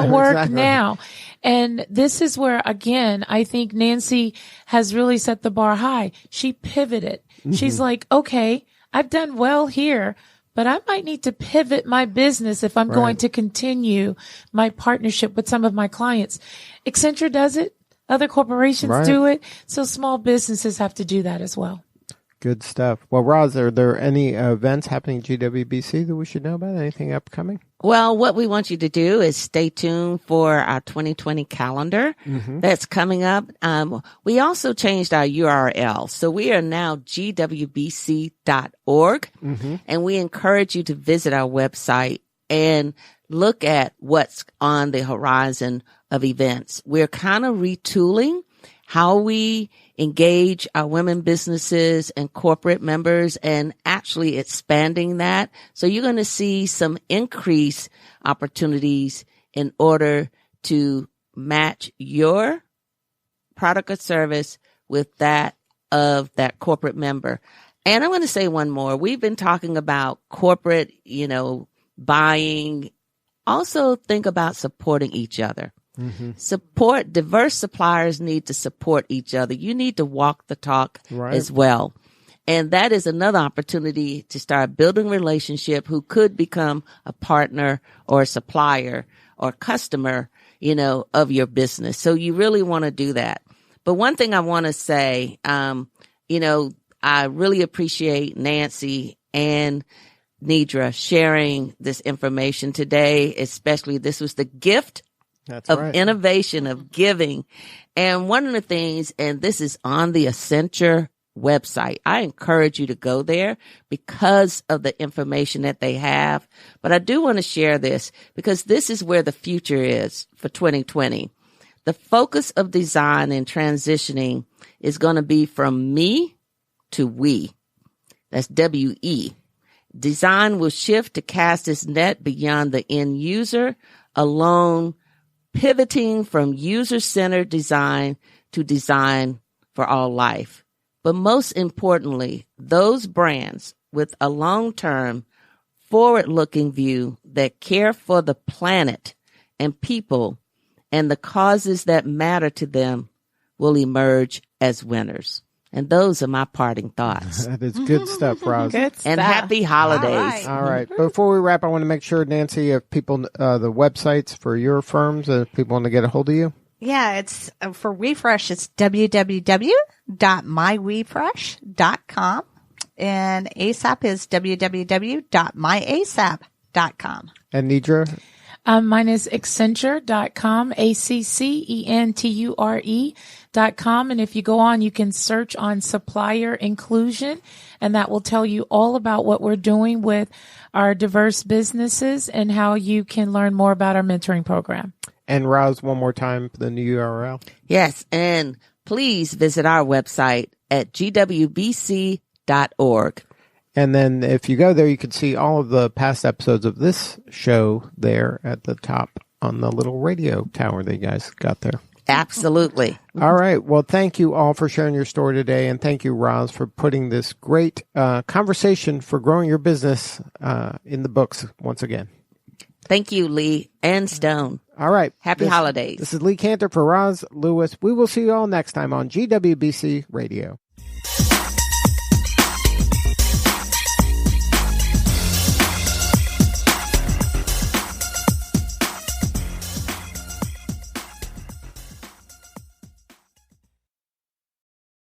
work exactly. Now. And this is where, again, I think Nancy has really set the bar high. She pivoted. Mm-hmm. She's like, okay, I've done well here, but I might need to pivot my business if I'm going to continue my partnership with some of my clients. Accenture does it. Other corporations do it. So small businesses have to do that as well. Good stuff. Well, Roz, are there any events happening at GWBC that we should know about? Anything upcoming? Well, what we want you to do is stay tuned for our 2020 calendar that's coming up. We also changed our URL. So we are now gwbc.org, and we encourage you to visit our website and look at what's on the horizon of events. We're kind of retooling how we engage our women businesses and corporate members and actually expanding that. So you're going to see some increased opportunities in order to match your product or service with that of that corporate member. And I'm going to say one more. We've been talking about corporate, buying. Also think about supporting each other. Support. Diverse suppliers need to support each other. You need to walk the talk as well. And that is another opportunity to start building relationship who could become a partner or a supplier or customer, of your business. So you really want to do that. But one thing I want to say, I really appreciate Nancy and Nedra sharing this information today, especially this was the gift of innovation, of giving. And one of the things, and this is on the Accenture website, I encourage you to go there because of the information that they have. But I do want to share this because this is where the future is for 2020. The focus of design and transitioning is going to be from me to we. That's W-E. Design will shift to cast its net beyond the end user alone, pivoting from user-centered design to design for all life. But most importantly, those brands with a long-term, forward-looking view that care for the planet and people and the causes that matter to them will emerge as winners. And those are my parting thoughts. That is good stuff, Roz. Good stuff. And happy holidays. All right. Before we wrap, I want to make sure, Nancy, if people, the websites for your firms, if people want to get a hold of you. Yeah, it's for WeFresh, it's www.mywefresh.com. And ASAP is www.myasap.com. And Nedra? Mine is Accenture.com, ACCENTURE.com. And if you go on, you can search on supplier inclusion, and that will tell you all about what we're doing with our diverse businesses and how you can learn more about our mentoring program. And Roz, one more time, the new URL. Yes, and please visit our website at GWBC.org. And then if you go there, you can see all of the past episodes of this show there at the top on the little radio tower that you guys got there. Absolutely. All right. Well, thank you all for sharing your story today. And thank you, Roz, for putting this great conversation for growing your business in the books once again. Thank you, Lee and Stone. All right. Happy holidays. This is Lee Cantor for Roz Lewis. We will see you all next time on GWBC Radio.